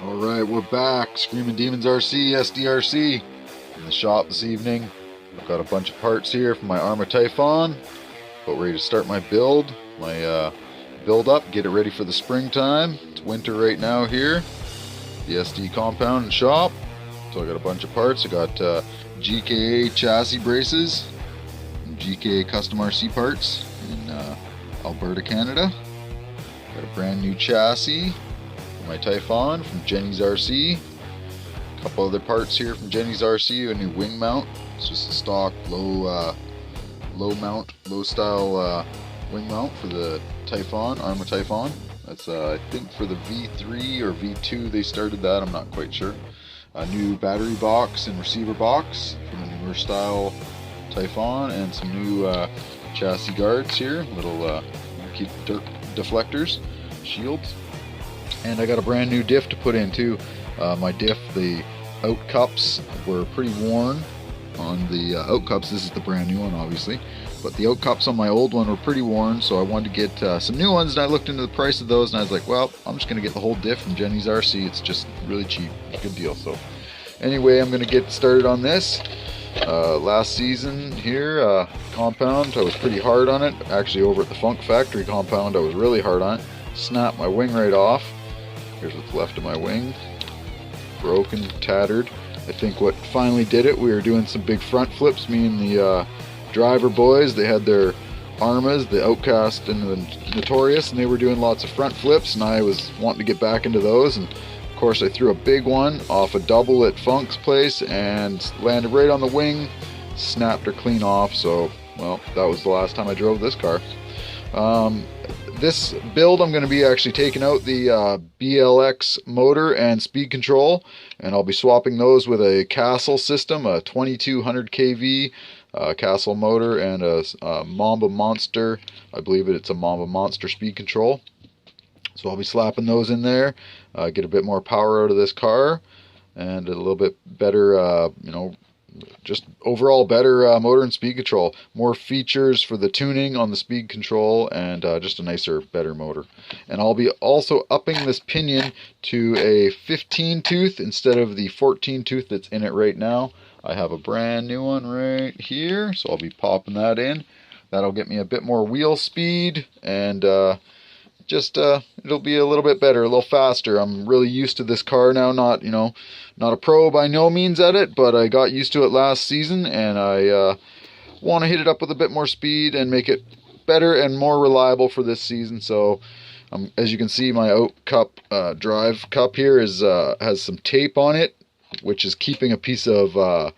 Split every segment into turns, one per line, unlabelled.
Alright, we're back. Screaming Demons RC, SDRC, in the shop this evening. I've got a bunch of parts here for my ARRMA TYPHON. About ready to start my build. My build up, get it ready for the springtime. It's winter right now here. The SD compound and shop. So I got a bunch of parts. I got GKA chassis braces and GKA custom RC parts in Alberta, Canada. Got a brand new chassis for my Typhon from Jenny's RC. A couple other parts here from Jenny's RC. A new wing mount. It's just a stock low style wing mount for the Typhon, ARRMA TYPHON. That's I think for the V3 or V2 they started that. I'm not quite sure. A new battery box and receiver box for the newer style Typhon, and some new chassis guards here, little keep dirt deflectors, shields. And I got a brand new diff to put in too. My diff, the out cups were pretty worn on the out cups. This is the brand new one, obviously, but the out cups on my old one were pretty worn, so I wanted to get some new ones, and I looked into the price of those and I was like, well, I'm just gonna get the whole diff from Jenny's RC. It's just really cheap, good deal. So anyway, I'm gonna get started on this. Last season here, compound, I was pretty hard on it. Actually, over at the Funk Factory compound, I was really hard on it. Snapped my wing right off. Here's what's left of my wing. Broken, tattered. I think what finally did it, we were doing some big front flips, me and the driver boys. They had their ARRMAs, the Outcast and the Notorious, and they were doing lots of front flips, and I was wanting to get back into those. And of course I threw a big one off a double at Funk's place and landed right on the wing, snapped her clean off. So, well, that was the last time I drove this car. This build, I'm going to be actually taking out the BLX motor and speed control, and I'll be swapping those with a Castle system, a 2200 kV Castle motor, and a Mamba Monster. I believe it's a Mamba Monster speed control. So I'll be slapping those in there, get a bit more power out of this car, and a little bit better, just overall better motor and speed control. More features for the tuning on the speed control, and just a nicer, better motor. And I'll be also upping this pinion to a 15 tooth instead of the 14 tooth that's in it right now. I have a brand new one right here, so I'll be popping that in. That'll get me a bit more wheel speed, and just it'll be a little bit better, a little faster. I'm really used to this car now. Not a pro by no means at it, but I got used to it last season, and I want to hit it up with a bit more speed and make it better and more reliable for this season. So as you can see, my out cup drive cup here has some tape on it, which is keeping a piece of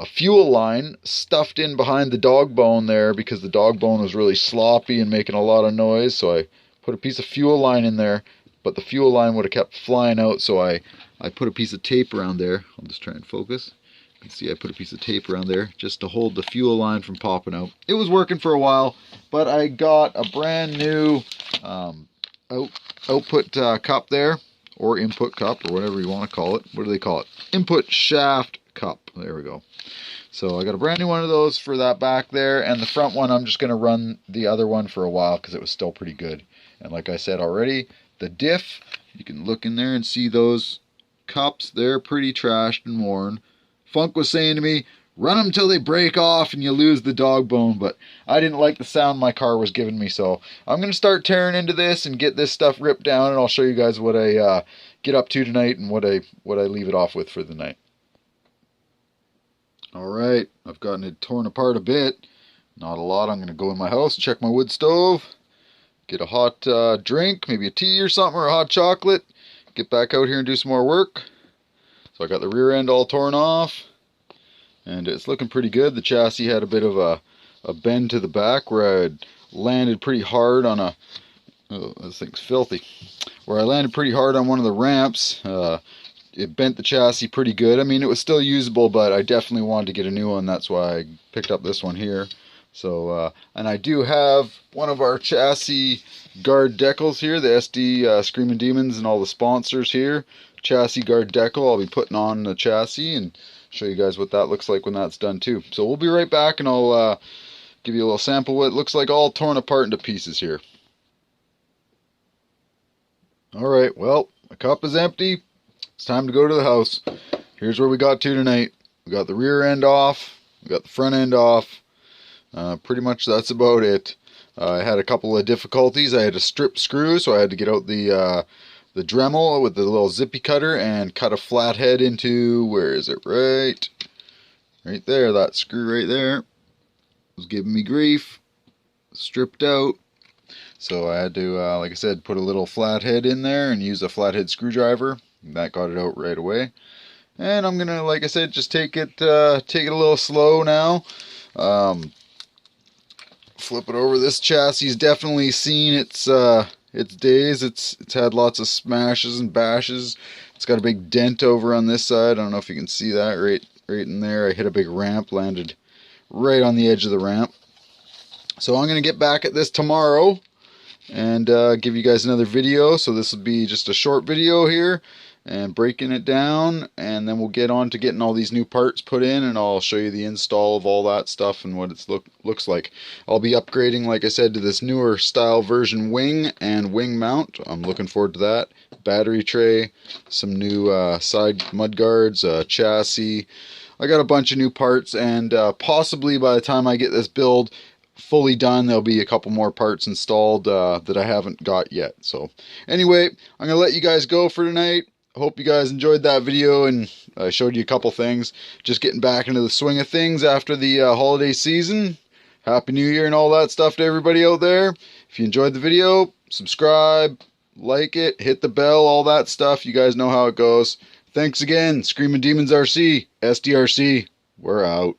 fuel line stuffed in behind the dog bone there, because the dog bone was really sloppy and making a lot of noise. So I put a piece of fuel line in there, but the fuel line would have kept flying out, so I put a piece of tape around there. I'll just try and focus. You can see I put a piece of tape around there just to hold the fuel line from popping out. It was working for a while, but I got a brand new output cup there, or input cup, or whatever you want to call it. What do they call it? Input shaft cup. There we go. So I got a brand new one of those for that back there, and the front one I'm just going to run the other one for a while because it was still pretty good. And like I said already, the diff, you can look in there and see those cups. They're pretty trashed and worn. Funk was saying to me, run them till they break off and you lose the dog bone, but I didn't like the sound my car was giving me, so I'm going to start tearing into this and get this stuff ripped down, and I'll show you guys what I get up to tonight and what I leave it off with for the night. Alright, I've gotten it torn apart a bit. Not a lot. I'm going to go in my house, check my wood stove, get a hot drink, maybe a tea or something, or a hot chocolate, get back out here and do some more work. So I got the rear end all torn off, and it's looking pretty good. The chassis had a bit of a bend to the back where I had landed pretty hard on a, oh, this thing's filthy, where I landed pretty hard on one of the ramps. It bent the chassis pretty good. I mean, it was still usable, but I definitely wanted to get a new one. That's why I picked up this one here. So, and I do have one of our chassis guard decals here, the SD Screaming Demons and all the sponsors here. Chassis guard decal I'll be putting on the chassis and show you guys what that looks like when that's done too. So we'll be right back, and I'll give you a little sample what it looks like all torn apart into pieces here. Alright, well, my cup is empty. it's time to go to the house. Here's where we got to tonight. We got the rear end off. We got the front end off. Pretty much that's about it. I had a couple of difficulties. I had to strip screws, so I had to get out the Dremel with the little zippy cutter and cut a flathead into, where is it? Right there, that screw right there was giving me grief. Stripped out. So I had to, like I said, put a little flathead in there and use a flathead screwdriver. That got it out right away. And I'm gonna, like I said, just take it a little slow now. Flip it over. This chassis definitely seen its days. It's had lots of smashes and bashes. It's got a big dent over on this side. I don't know if you can see that right in there. I hit a big ramp, landed right on the edge of the ramp. So I'm gonna get back at this tomorrow and give you guys another video. So this will be just a short video here and breaking it down, and then we'll get on to getting all these new parts put in, and I'll show you the install of all that stuff and what it looks like. I'll be upgrading, like I said, to this newer style version wing and wing mount. I'm looking forward to that. Battery tray, some new side mud guards, chassis. I got a bunch of new parts, and possibly by the time I get this build fully done, there'll be a couple more parts installed that I haven't got yet. So anyway, I'm gonna let you guys go for tonight. I hope you guys enjoyed that video, and I showed you a couple things. Just getting back into the swing of things after the holiday season. Happy New Year and all that stuff to everybody out there. If you enjoyed the video, subscribe, like it, hit the bell, all that stuff. You guys know how it goes. Thanks again. Screaming Demons RC, SDRC, we're out.